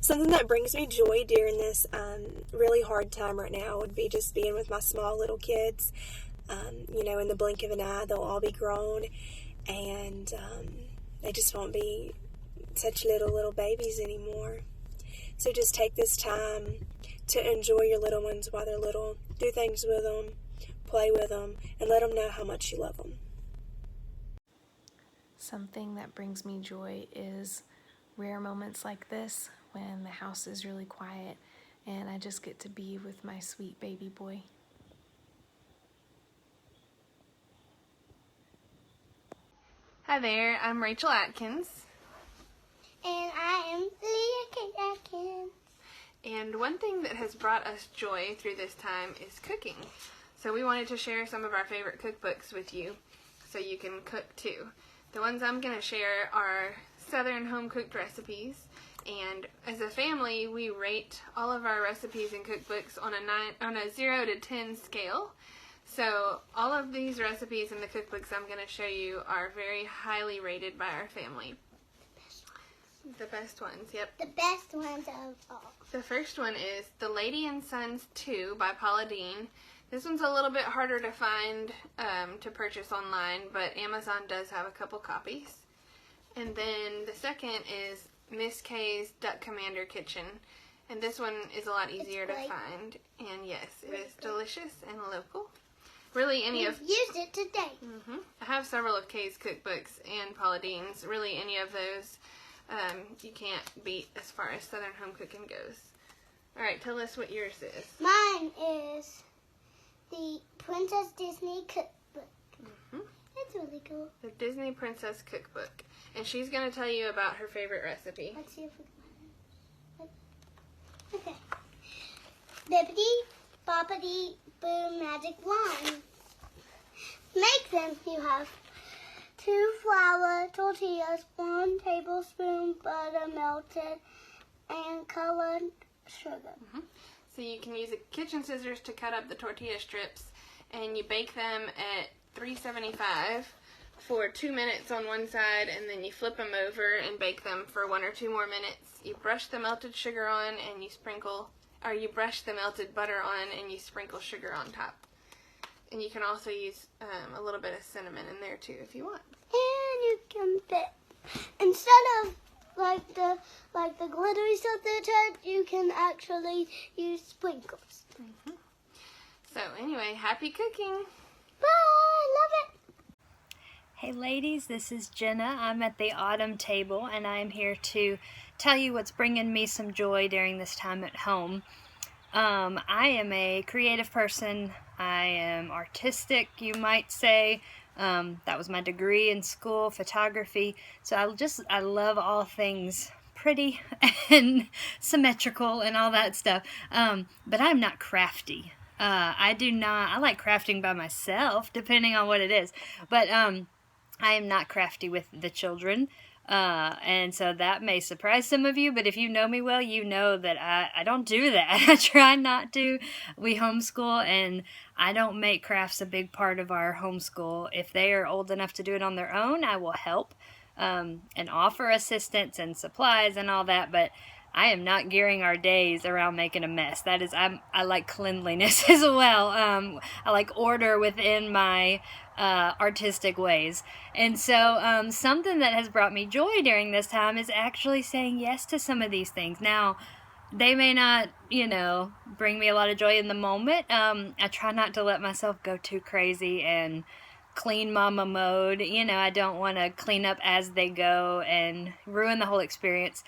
Something that brings me joy during this really hard time right now would be just being with my small little kids. In the blink of an eye, they'll all be grown, and they just won't be such little babies anymore. So just take this time to enjoy your little ones while they're little. Do things with them, play with them, and let them know how much you love them. Something that brings me joy is rare moments like this when the house is really quiet and I just get to be with my sweet baby boy. Hi there, I'm Rachel Atkins. And I am Leah Kate Atkins. And one thing that has brought us joy through this time is cooking. So we wanted to share some of our favorite cookbooks with you so you can cook too. The ones I'm going to share are Southern home-cooked recipes. And as a family, we rate all of our recipes and cookbooks on a 0 to 10 scale. So all of these recipes in the cookbooks I'm going to show you are very highly rated by our family. The best ones, yep. The best ones of all. The first one is The Lady and Sons 2 by Paula Deen. This one's a little bit harder to find to purchase online, but Amazon does have a couple copies. And then the second is Miss Kay's Duck Commander Kitchen. And this one is a lot easier to find. And yes, it is delicious and local. Really, We've used it today. I have several of Kay's cookbooks and Paula Deen's. Really, any of those you can't beat as far as Southern home cooking goes. Alright, tell us what yours is. Mine is the Princess Disney Cookbook. It's really cool. The Disney Princess Cookbook. And she's going to tell you about her favorite recipe. Let's see if we can find it. Okay. Bippity boppity boom magic wand. Make them. You have 2 flour tortillas, 1 tablespoon butter melted, and colored sugar. So you can use a kitchen scissors to cut up the tortilla strips, and you bake them at 375 for 2 minutes on one side, and then you flip them over and bake them for 1 or 2 more minutes. You brush the melted sugar on, and you brush the melted butter on, and you sprinkle sugar on top. And you can also use a little bit of cinnamon in there too if you want. And you can dip. Instead of like the glittery stuff that's had, you can actually use sprinkles. So anyway, happy cooking. Bye! Love it! Hey ladies, this is Jenna. I'm at the Autumn Table and I'm here to tell you what's bringing me some joy during this time at home. I am a creative person. I am artistic, you might say. That was my degree in school, photography. So I love all things pretty and symmetrical and all that stuff. But I'm not crafty. I like crafting by myself, depending on what it is. But I am not crafty with the children. And so that may surprise some of you, but if you know me well, you know that I don't do that. I try not to. We homeschool, and I don't make crafts a big part of our homeschool. If they are old enough to do it on their own, I will help and offer assistance and supplies and all that, but I am not gearing our days around making a mess. That is, I like cleanliness as well. I like order within my artistic ways. And so something that has brought me joy during this time is actually saying yes to some of these things. Now, they may not, bring me a lot of joy in the moment. I try not to let myself go too crazy and clean mama mode. I don't want to clean up as they go and ruin the whole experience.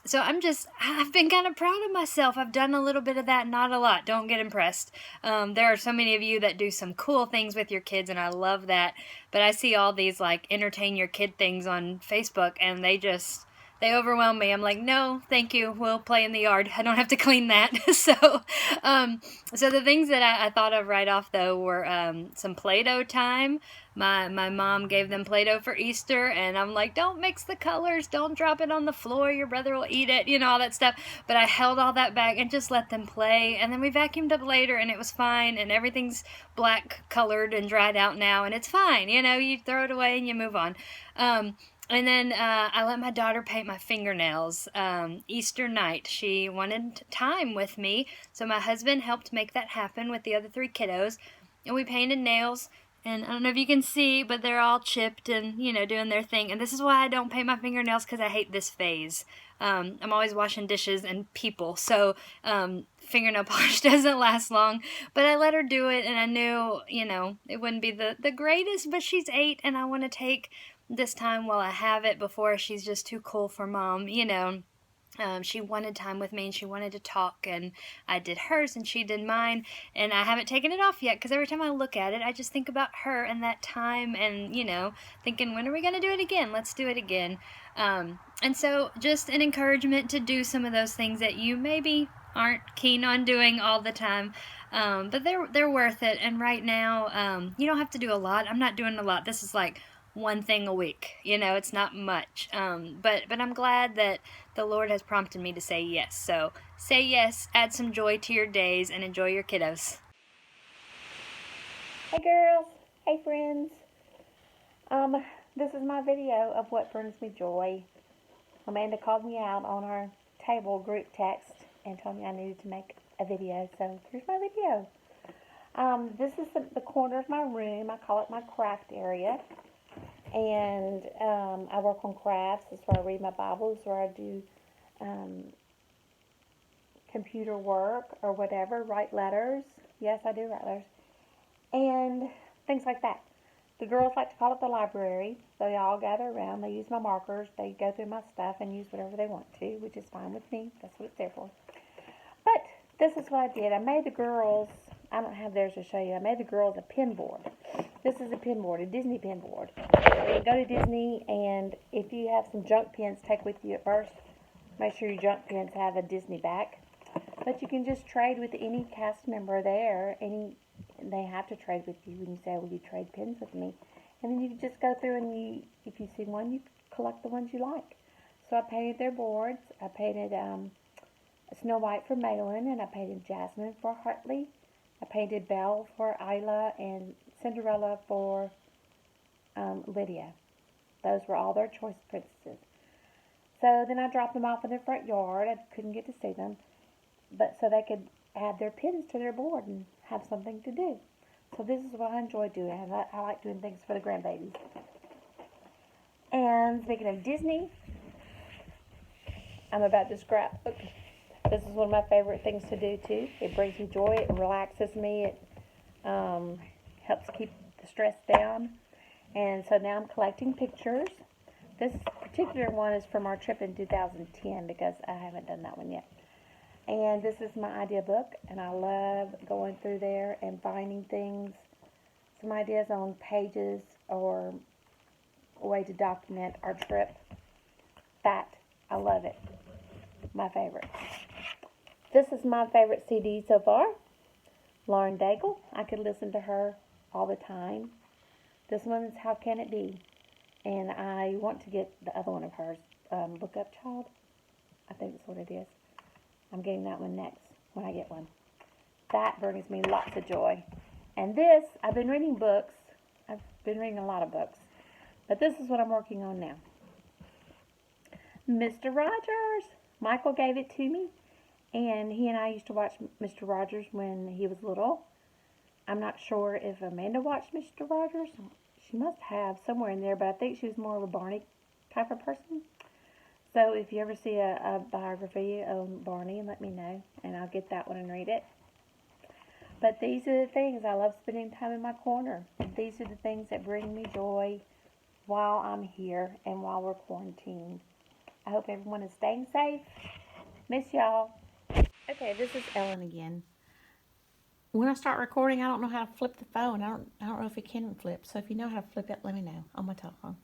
So I've been kind of proud of myself. I've done a little bit of that, not a lot. Don't get impressed. There are so many of you that do some cool things with your kids, and I love that. But I see all these, entertain your kid things on Facebook, and they overwhelm me. I'm like, no, thank you. We'll play in the yard. I don't have to clean that. So the things that I thought of right off, though, were some Play-Doh time. My mom gave them Play-Doh for Easter, and I'm like, don't mix the colors. Don't drop it on the floor. Your brother will eat it, all that stuff. But I held all that back and just let them play. And then we vacuumed up later, and it was fine. And everything's black colored and dried out now, and it's fine. You throw it away and you move on. And then I let my daughter paint my fingernails Easter night. She wanted time with me, so my husband helped make that happen with the other 3 kiddos. And we painted nails, and I don't know if you can see, but they're all chipped and, you know, doing their thing. And this is why I don't paint my fingernails, because I hate this phase. I'm always washing dishes and people, so fingernail polish doesn't last long. But I let her do it, and I knew, you know, it wouldn't be the greatest, but she's 8, and I want to take this time while I have it before she's just too cool for mom, you know. She wanted time with me, and she wanted to talk, and I did hers and she did mine, and I haven't taken it off yet, because every time I look at it I just think about her and that time, and, you know, thinking, when are we going to do it again? Let's do it again. And so just an encouragement to do some of those things that you maybe aren't keen on doing all the time, but they're worth it. And right now, you don't have to do a lot. I'm not doing a lot. This is like one thing a week, you know, it's not much, but I'm glad that the Lord has prompted me to say yes. So say yes, add some joy to your days, and enjoy your kiddos. Hey girls, hey friends. This is my video of what brings me joy. Amanda called me out on our table group text and told me I needed to make a video, so here's my video. This is the corner of my room. I call it my craft area. And I work on crafts. That's where I read my Bible. That's where I do computer work or whatever, write letters. Yes, I do write letters. And things like that. The girls like to call it the library. So they all gather around. They use my markers. They go through my stuff and use whatever they want to, which is fine with me. That's what it's there for. But this is what I did. I made the girls, I don't have theirs to show you. I made the girls a pin board. This is a pin board, a Disney pin board. You go to Disney, and if you have some junk pins, take with you at first. Make sure your junk pins have a Disney back. But you can just trade with any cast member there. They have to trade with you when you say, will you trade pins with me? And then you can just go through and if you see one, you collect the ones you like. So I painted their boards. I painted Snow White for Malin, and I painted Jasmine for Hartley. I painted Belle for Isla, and Cinderella for Lydia. Those were all their choice princesses. So then I dropped them off in their front yard. I couldn't get to see them, but so they could add their pins to their board and have something to do. So this is what I enjoy doing. I like doing things for the grandbabies. And speaking of Disney, I'm about to scrapbook. This is one of my favorite things to do too. It brings me joy. It relaxes me. It helps keep the stress down. And so now I'm collecting pictures. This particular one is from our trip in 2010 because I haven't done that one yet. And this is my idea book, and I love going through there and finding things, some ideas on pages or a way to document our trip. I love it. My favorite. This is my favorite CD so far. Lauren Daigle. I could listen to her all the time. This one is How Can It Be? And I want to get the other one of hers, Look Up Child. I think that's what it is. I'm getting that one next when I get one. That brings me lots of joy. And this, I've been reading books. I've been reading a lot of books. But this is what I'm working on now. Mr. Rogers. Michael gave it to me. And he and I used to watch Mr. Rogers when he was little. I'm not sure if Amanda watched Mr. Rogers. She must have somewhere in there, but I think she was more of a Barney type of person. So if you ever see a biography on Barney, let me know, and I'll get that one and read it. But these are the things. I love spending time in my corner. These are the things that bring me joy while I'm here and while we're quarantined. I hope everyone is staying safe. Miss y'all. Okay, this is Ellen again. When I start recording, I don't know how to flip the phone. I don't know if it can flip. So if you know how to flip it, let me know on my telephone.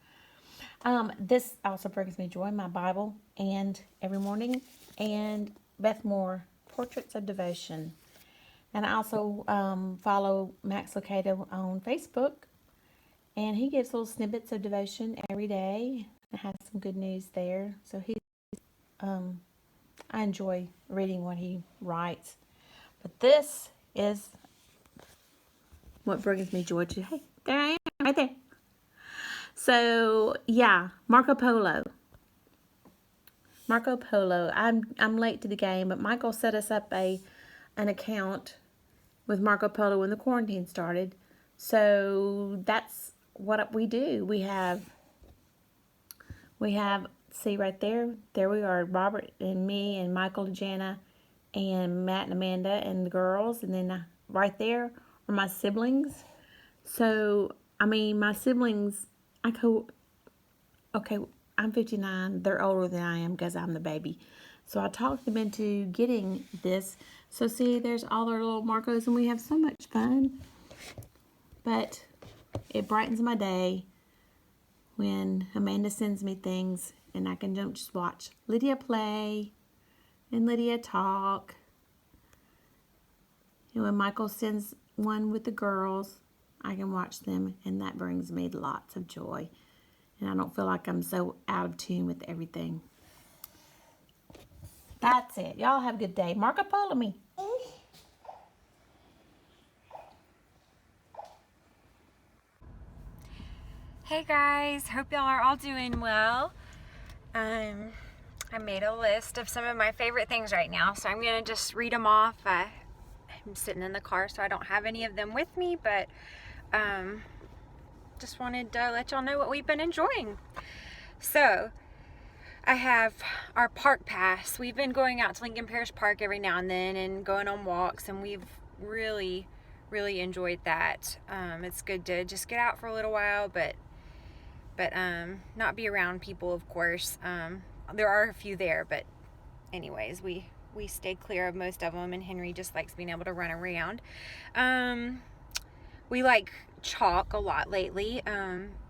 This also brings me joy, my Bible, and every morning, and Beth Moore, Portraits of Devotion. And I also follow Max Lucado on Facebook, and he gives little snippets of devotion every day and has some good news there. So I enjoy reading what he writes. But this is what brings me joy too. Hey, there I am, right there. So yeah, Marco Polo. I'm late to the game, but Michael set us up an account with Marco Polo when the quarantine started. So that's what we do. We have, see right there we are, Robert and me and Michael and Jana and Matt and Amanda and the girls. And then right there are my siblings. So, I mean, my siblings, okay, I'm 59. They're older than I am because I'm the baby. So I talked them into getting this. So see, there's all our little Marcos, and we have so much fun. But it brightens my day when Amanda sends me things and I can just watch Lydia play and Lydia talk. And when Michael sends one with the girls, I can watch them, and that brings me lots of joy. And I don't feel like I'm so out of tune with everything. That's it. Y'all have a good day. Marco Polo me. Hey guys, hope y'all are all doing well. I made a list of some of my favorite things right now, so I'm gonna just read them off. I'm sitting in the car, so I don't have any of them with me, but just wanted to let y'all know what we've been enjoying. So I have our park pass. We've been going out to Lincoln Parish Park every now and then and going on walks, and we've really enjoyed that. It's good to just get out for a little while, but not be around people, of course. There are a few there, but anyways, we stay clear of most of them, and Henry just likes being able to run around. We like chalk a lot lately.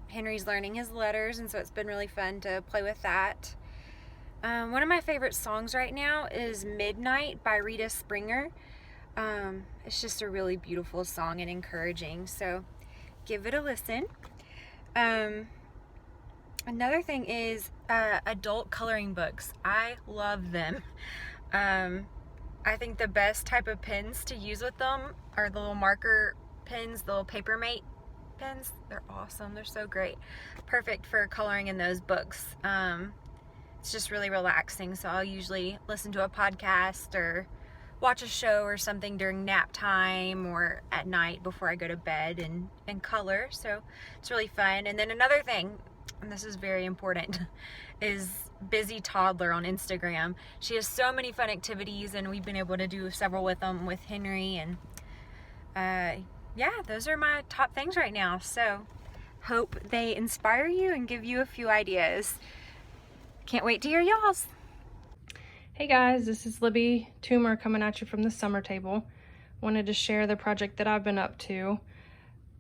Henry's learning his letters, and so it's been really fun to play with that. One of my favorite songs right now is Midnight by Rita Springer. It's just a really beautiful song and encouraging, so give it a listen. Another thing is adult coloring books. I love them. I think the best type of pens to use with them are the little marker pens, the little Papermate pens. They're awesome. They're so great. Perfect for coloring in those books. It's just really relaxing, so I'll usually listen to a podcast or watch a show or something during nap time or at night before I go to bed and color, so it's really fun. And then another thing, and this is very important, is Busy Toddler on Instagram. She has so many fun activities, and we've been able to do several with them with Henry, and yeah, those are my top things right now, so hope they inspire you and give you a few ideas. Can't wait to hear y'all's. Hey guys, this is Libby Toomer coming at you from the summer table. Wanted to share the project that I've been up to.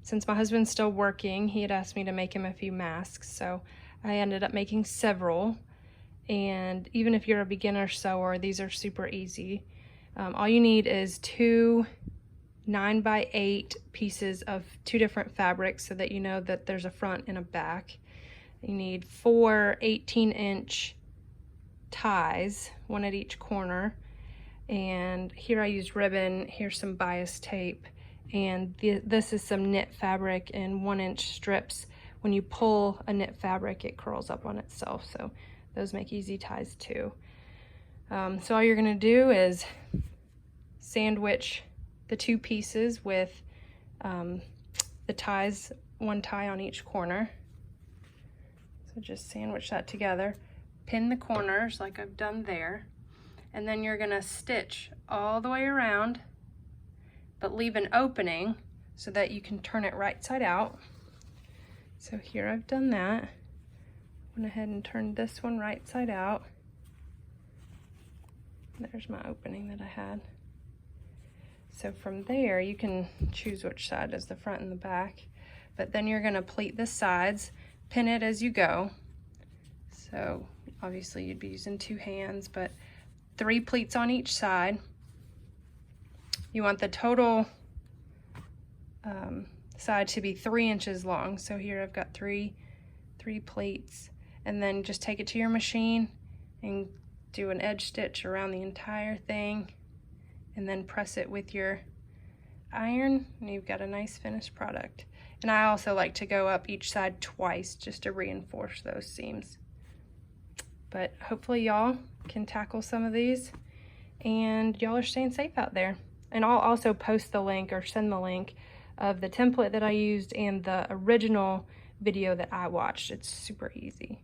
Since my husband's still working, he had asked me to make him a few masks, so I ended up making several. And even if you're a beginner sewer, these are super easy. All you need is 2 9x8 pieces of 2 different fabrics so that you know that there's a front and a back. You need 4 18-inch ties, 1 at each corner. And here I used ribbon, here's some bias tape, and this is some knit fabric in 1-inch strips. When you pull a knit fabric, it curls up on itself, so those make easy ties too. So all you're gonna do is sandwich the 2 pieces with the ties, 1 tie on each corner. So just sandwich that together, pin the corners like I've done there, and then you're gonna stitch all the way around, but leave an opening so that you can turn it right side out. So here I've done that. Went ahead and turned this one right side out. There's my opening that I had. So from there, you can choose which side is the front and the back, but then you're gonna pleat the sides, pin it as you go. So obviously you'd be using 2 hands, but 3 pleats on each side. You want the total side to be 3 inches long. So here I've got 3 pleats, and then just take it to your machine and do an edge stitch around the entire thing, and then press it with your iron, and you've got a nice finished product. And I also like to go up each side twice just to reinforce those seams. But hopefully y'all can tackle some of these and y'all are staying safe out there. And I'll also post the link or send the link of the template that I used and the original video that I watched. It's super easy.